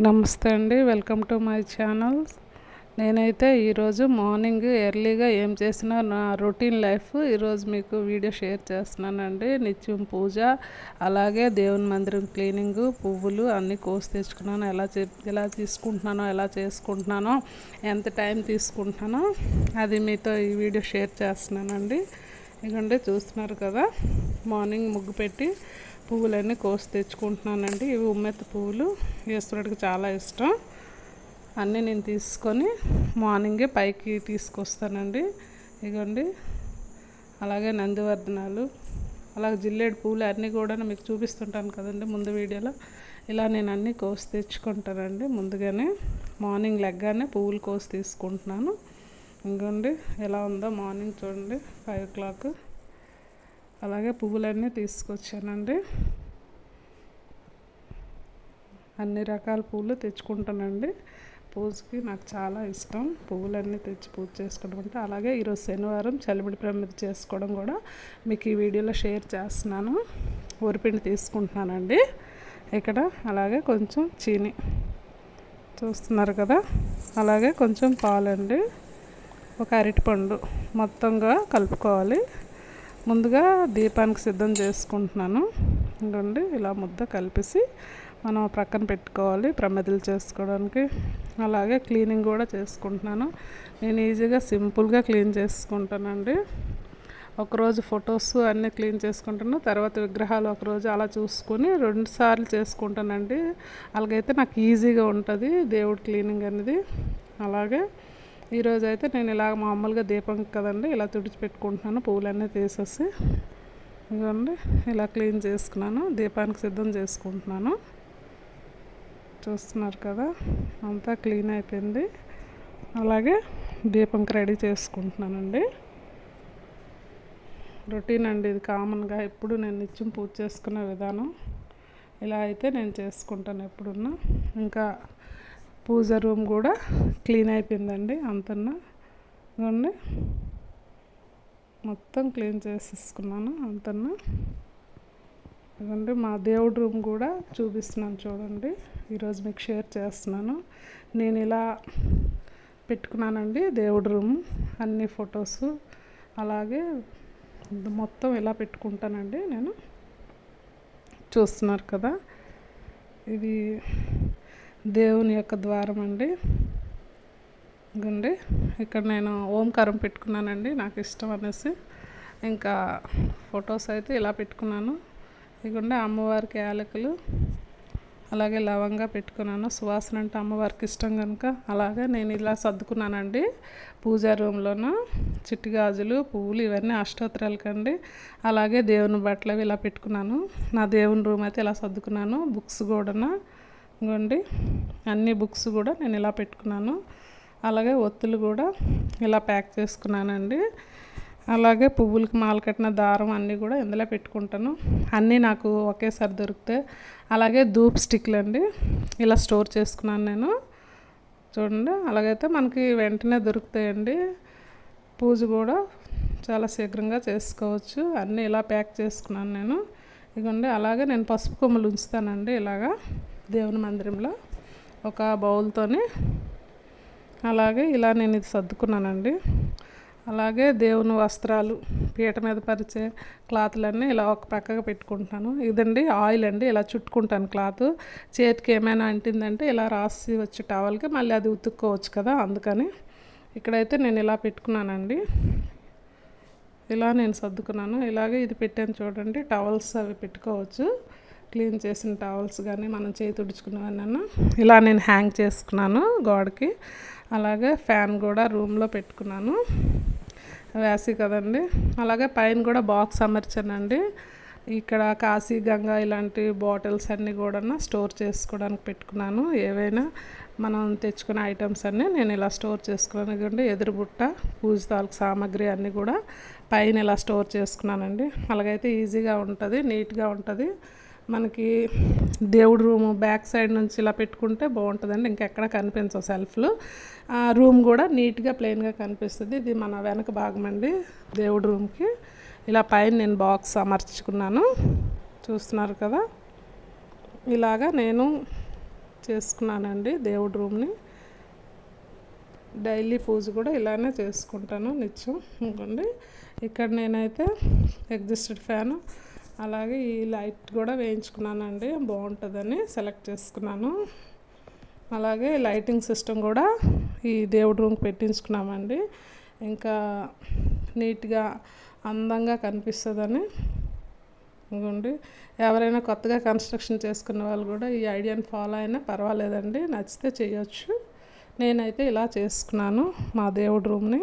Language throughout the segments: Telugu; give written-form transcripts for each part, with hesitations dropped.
నమస్తే అండి, వెల్కమ్ టు మై ఛానల్. నేనైతే ఈరోజు మార్నింగ్ ఎర్లీగా ఏం చేసినా నా రొటీన్ లైఫ్ ఈరోజు మీకు వీడియో షేర్ చేస్తున్నానండి. నిత్యం పూజ, అలాగే దేవుని మందిరం క్లీనింగు, పువ్వులు అన్నీ కోసి తెచ్చుకున్నాను. ఎలా తీసుకుంటున్నానో, ఎలా చేసుకుంటున్నానో, ఎంత టైం తీసుకుంటున్నానో అది మీతో ఈ వీడియో షేర్ చేస్తున్నానండి. ఇదిగోండి, చూస్తున్నారు కదా, మార్నింగ్ ముగ్గు పెట్టి పువ్వులన్నీ కోసి తెచ్చుకుంటున్నానండి. ఇవి ఉమ్మెత్త పువ్వులు, ఈశ్వరుడికి చాలా ఇష్టం. అన్నీ నేను తీసుకొని మార్నింగే పైకి తీసుకొస్తానండి. ఇదిగోండి, అలాగే నందివర్ధనాలు, అలాగే జిల్లేడు పువ్వులు అన్నీ కూడా మీకు చూపిస్తుంటాను కదండి ముందు వీడియోలో. ఇలా నేను అన్నీ కోసి తెచ్చుకుంటానండి. ముందుగానే మార్నింగ్ లెగ్గానే పువ్వులు కోసి తీసుకుంటున్నాను. ఇంకోండి ఎలా ఉందో మార్నింగ్ చూడండి, 5 o'clock. అలాగే పువ్వులన్నీ తీసుకొచ్చానండి. అన్ని రకాల పువ్వులు తెచ్చుకుంటానండి. పూజకి నాకు చాలా ఇష్టం పువ్వులన్నీ తెచ్చి పూజ చేసుకోవడం అంటే. అలాగే ఈరోజు శనివారం చలిమిడి ప్రమిద చేసుకోవడం కూడా మీకు ఈ వీడియోలో షేర్ చేస్తున్నాను. ఊరిపిండి తీసుకుంటున్నానండి ఇక్కడ. అలాగే కొంచెం చీని చూస్తున్నారు కదా, అలాగే కొంచెం పాలండి, ఒక అరటిపండు మొత్తంగా కలుపుకోవాలి. ముందుగా దీపానికి సిద్ధం చేసుకుంటున్నాను. ఇంకోండి, ఇలా ముద్ద కలిపేసి మనం ప్రక్కన పెట్టుకోవాలి ప్రమిదలు చేసుకోవడానికి. అలాగే క్లీనింగ్ కూడా చేసుకుంటున్నాను. నేను ఈజీగా సింపుల్గా క్లీన్ చేసుకుంటానండి. ఒకరోజు ఫొటోస్ అన్నీ క్లీన్ చేసుకుంటాను, తర్వాత విగ్రహాలు ఒకరోజు అలా చూసుకొని 2 సార్లు చేసుకుంటానండి. అలాగైతే నాకు ఈజీగా ఉంటుంది దేవుడి క్లీనింగ్ అనేది. అలాగే ఈరోజు అయితే నేను ఇలా మామూలుగా దీపం కదండి, ఇలా తుడిచిపెట్టుకుంటున్నాను పువ్వులన్నీ తీసేసి. ఇదిగోండి, ఇలా క్లీన్ చేసుకున్నాను, దీపానికి సిద్ధం చేసుకుంటున్నాను. చూస్తున్నారు కదా, అంతా క్లీన్ అయిపోయింది. అలాగే దీపంకి రెడీ చేసుకుంటున్నానండి. రొటీన్ అండి ఇది, కామన్గా ఎప్పుడు నేను నిత్యం పూజ చేసుకునే విధానం. ఇలా అయితే నేను చేసుకుంటాను ఎప్పుడున్నా. ఇంకా పూజ రూమ్ కూడా క్లీన్ అయిపోయిందండి అంతన్నా. ఇదిగోండి, మొత్తం క్లీన్ చేసేసుకున్నాను అంతన్నా. ఇదిగోండి, మా దేవుడి రూమ్ కూడా చూపిస్తున్నాను చూడండి, ఈరోజు మీకు షేర్ చేస్తున్నాను. నేను ఇలా పెట్టుకున్నానండి దేవుడి రూమ్, అన్ని ఫొటోస్ అలాగే మొత్తం ఇలా పెట్టుకుంటానండి నేను. చూస్తున్నారు కదా, ఇది దేవుని యొక్క ద్వారం అండి. ఇదిగోండి, ఇక్కడ నేను ఓంకారం పెట్టుకున్నానండి, నాకు ఇష్టం అనేసి. ఇంకా ఫొటోస్ అయితే ఇలా పెట్టుకున్నాను. ఇదిగోండి, అమ్మవారికి యాలకులు, అలాగే లవంగా పెట్టుకున్నాను. సువాసన అంటే అమ్మవారికి ఇష్టం కనుక అలాగే నేను ఇలా సర్దుకున్నానండి పూజా రూమ్లోన. చిట్టి గాజులు, పువ్వులు ఇవన్నీ అష్టోత్తరాలకండి. అలాగే దేవుని బట్టలు ఇలా పెట్టుకున్నాను. నా దేవుని రూమ్ అయితే ఇలా సర్దుకున్నాను. బుక్స్ కూడా ఇదిగోండి, అన్ని బుక్స్ కూడా నేను ఇలా పెట్టుకున్నాను. అలాగే ఒత్తులు కూడా ఇలా ప్యాక్ చేసుకున్నానండి. అలాగే పువ్వులకి మాల కట్టిన దారం అన్నీ కూడా ఇందులో పెట్టుకుంటాను. అన్నీ నాకు ఒకేసారి దొరుకుతాయి. అలాగే ధూప్ స్టిక్లు అండి, ఇలా స్టోర్ చేసుకున్నాను నేను. చూడండి, అలాగైతే మనకి వెంటనే దొరుకుతాయండి. పూజ కూడా చాలా శీఘ్రంగా చేసుకోవచ్చు. అన్నీ ఇలా ప్యాక్ చేసుకున్నాను నేను. ఇదిగోండి, అలాగే నేను పసుపు కొమ్ములు ఉంచుతానండి ఇలాగా దేవుని మందిరంలో ఒక బౌల్తోని. అలాగే ఇలా నేను ఇది సర్దుకున్నానండి. అలాగే దేవుని వస్త్రాలు, పీట మీద పరిచే క్లాతులన్నీ ఇలా ఒక పక్కగా పెట్టుకుంటాను. ఇదండి ఆయిల్ అండి, ఇలా చుట్టుకుంటాను క్లాత్. చేతికి ఏమైనా అంటిందంటే ఇలా రాసి వచ్చి టవల్కి మళ్ళీ అది ఉతుక్కోవచ్చు కదా, అందుకని ఇక్కడైతే నేను ఇలా పెట్టుకున్నానండి. ఇలా నేను సర్దుకున్నాను. ఇలాగే ఇది పెట్టాను చూడండి, టవల్స్ అవి పెట్టుకోవచ్చు, క్లీన్ చేసిన టవల్స్ కానీ మనం చేయి తుడుచుకున్నవన్నీ ఇలా నేను హ్యాంగ్ చేసుకున్నాను గోడకి. అలాగే ఫ్యాన్ కూడా రూమ్లో పెట్టుకున్నాను, వేసి కదండి. అలాగే పైన కూడా బాక్స్ అమర్చానండి. ఇక్కడ కాశీ, గంగా ఇలాంటి బాటిల్స్ అన్నీ కూడా స్టోర్ చేసుకోవడానికి పెట్టుకున్నాను. ఏవైనా మనం తెచ్చుకునే ఐటమ్స్ అన్నీ నేను ఇలా స్టోర్ చేసుకున్నాను. ఎందుకంటే ఎదురు బుట్ట, పూజ తాలూకు సామాగ్రి అన్నీ కూడా పైన ఇలా స్టోర్ చేసుకున్నానండి. అలాగైతే ఈజీగా ఉంటుంది, నీట్గా ఉంటుంది. మనకి దేవుడి రూము బ్యాక్ సైడ్ నుంచి ఇలా పెట్టుకుంటే బాగుంటుందండి, ఇంకెక్కడ కనిపించవు సెల్ఫ్లు. రూమ్ కూడా నీట్గా ప్లెయిన్గా కనిపిస్తుంది. ఇది మన వెనక భాగం అండి దేవుడి రూమ్కి. ఇలా పైన నేను బాక్స్ అమర్చుకున్నాను, చూస్తున్నారు కదా. ఇలాగా నేను చేసుకున్నానండి దేవుడి రూమ్ని. డైలీ పూజ కూడా ఇలానే చేసుకుంటాను నిత్యం. ఇంకోండి ఇక్కడ నేనైతే ఎగ్జిస్టెడ్ ఫ్యాను అలాగే ఈ లైట్ కూడా వేయించుకున్నానండి, బాగుంటుందని సెలెక్ట్ చేసుకున్నాను. అలాగే లైటింగ్ సిస్టమ్ కూడా ఈ దేవుడి రూమ్కి పెట్టించుకున్నామండి, ఇంకా నీట్గా అందంగా కనిపిస్తుందని. ఇంకోండి ఎవరైనా కొత్తగా కన్స్ట్రక్షన్ చేసుకున్న వాళ్ళు కూడా ఈ ఐడియాని ఫాలో అయినా పర్వాలేదండి, నచ్చితే చేయొచ్చు. నేనైతే ఇలా చేసుకున్నాను మా దేవుడి రూమ్ని.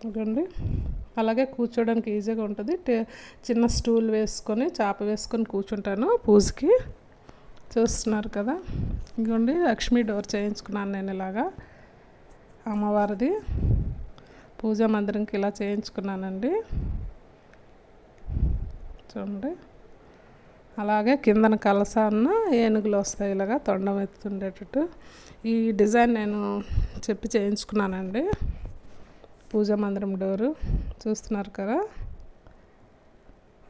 ఇంకోండి అలాగే కూర్చోడానికి ఈజీగా ఉంటుంది. చిన్న స్టూల్ వేసుకొని చాప వేసుకొని కూర్చుంటాను పూజకి. చూస్తున్నారు కదా, ఇంకోండి లక్ష్మీ డోర్ చేయించుకున్నాను నేను ఇలాగా అమ్మవారిది. పూజా మందిరంకి ఇలా చేయించుకున్నానండి, చూడండి. అలాగే కిందన కలసాన్న ఏనుగులు వస్తాయి ఇలాగా తొండం ఎత్తుండేటట్టు. ఈ డిజైన్ నేను చెప్పి చేయించుకున్నానండి. పూజా మందిరం డోరు చూస్తున్నారు కదా.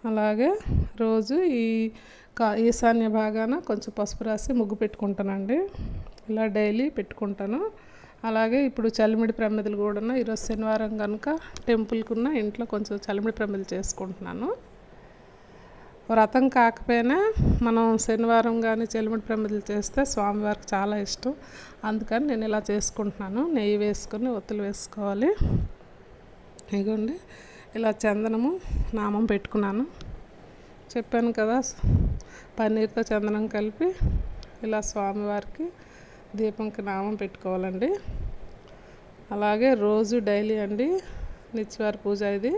అలాగే రోజు ఈ ఈశాన్య భాగాన కొంచెం పసుపు రాసి ముగ్గు పెట్టుకుంటానండి, ఇలా డైలీ పెట్టుకుంటాను. అలాగే ఇప్పుడు చలిమిడి ప్రమిదలు కూడా ఈరోజు శనివారం కనుక టెంపుల్కున్న ఇంట్లో కొంచెం చలిమిడి ప్రమిదలు చేసుకుంటున్నాను. వ్రతం కాకపోయినా మనం శనివారం కానీ చలిమిడి ప్రమిదలు చేస్తే స్వామివారికి చాలా ఇష్టం, అందుకని నేను ఇలా చేసుకుంటున్నాను. నెయ్యి వేసుకొని ఒత్తులు వేసుకోవాలి. ఇదిగోండి ఇలా చందనము నామం పెట్టుకున్నాను, చెప్పాను కదా, పన్నీర్తో చందనం కలిపి ఇలా స్వామివారికి దీపంకి నామం పెట్టుకోవాలండి. అలాగే రోజు డైలీ అండి నిత్యవారి పూజ ఇది.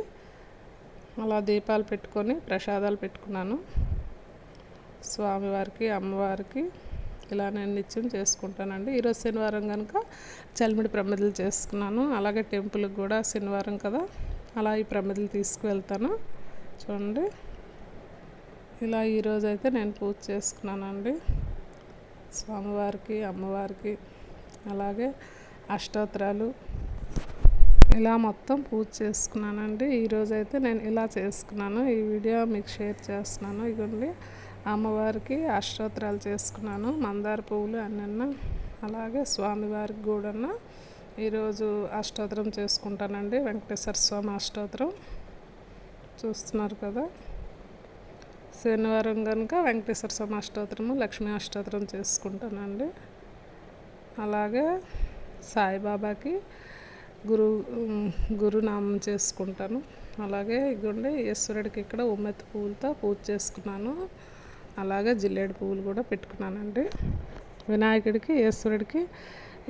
అలా దీపాలు పెట్టుకొని ప్రసాదాలు పెట్టుకున్నాను స్వామివారికి, అమ్మవారికి. ఇలా నేను నిత్యం చేసుకుంటానండి. ఈరోజు శనివారం కనుక చలిమిడి ప్రమిదలు చేసుకున్నాను. అలాగే టెంపుల్కి కూడా శనివారం కదా, అలా ఈ ప్రమిదలు తీసుకువెళ్తాను. చూడండి ఇలా ఈరోజు అయితే నేను పూజ చేసుకున్నానండి స్వామివారికి, అమ్మవారికి. అలాగే అష్టోత్తరాలు ఇలా మొత్తం పూజ చేసుకున్నానండి. ఈరోజైతే నేను ఇలా చేసుకున్నాను, ఈ వీడియో మీకు షేర్ చేస్తున్నాను. ఇదిగోండి అమ్మవారికి అష్టోత్తరాలు చేసుకున్నాను, మందార పువ్వులు అన్న. అలాగే స్వామివారికి కూడా ఈరోజు అష్టోత్తరం చేసుకుంటానండి, వెంకటేశ్వర స్వామి అష్టోత్తరం. చూస్తున్నారు కదా, శనివారం కనుక వెంకటేశ్వర స్వామి అష్టోత్తరము, లక్ష్మీ అష్టోత్తరం చేసుకుంటానండి. అలాగే సాయిబాబాకి గురునామం చేసుకుంటాను. అలాగే ఇదిగోండి ఈశ్వరుడికి ఇక్కడ ఉమ్మెత్తి పువ్వులతో పూజ చేసుకున్నాను. అలాగే జిల్లేడు పువ్వులు కూడా పెట్టుకున్నానండి. వినాయకుడికి, ఈశ్వరుడికి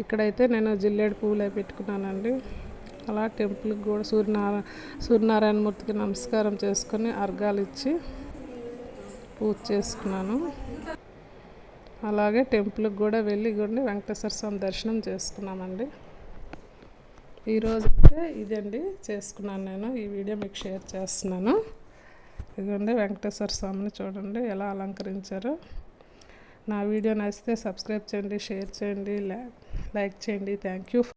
ఇక్కడైతే నేను జిల్లేడు పువ్వులే పెట్టుకున్నానండి. అలా టెంపుల్కి కూడా సూర్యనారాయణమూర్తికి నమస్కారం చేసుకొని అర్ఘాలు ఇచ్చి పూజ చేసుకున్నాను. అలాగే టెంపుల్కి కూడా వెళ్ళి ఇదిగోండి వెంకటేశ్వర స్వామి దర్శనం చేసుకున్నామండి. ఈరోజు అయితే ఇదండి చేసుకున్నాను నేను, ఈ వీడియో మీకు షేర్ చేస్తున్నాను. ఇదిగోండి వెంకటేశ్వర స్వామిని చూడండి ఎలా అలంకరించారో. నా వీడియో నచ్చితే సబ్స్క్రైబ్ చేయండి, షేర్ చేయండి, లైక్ చేయండి. Thank you.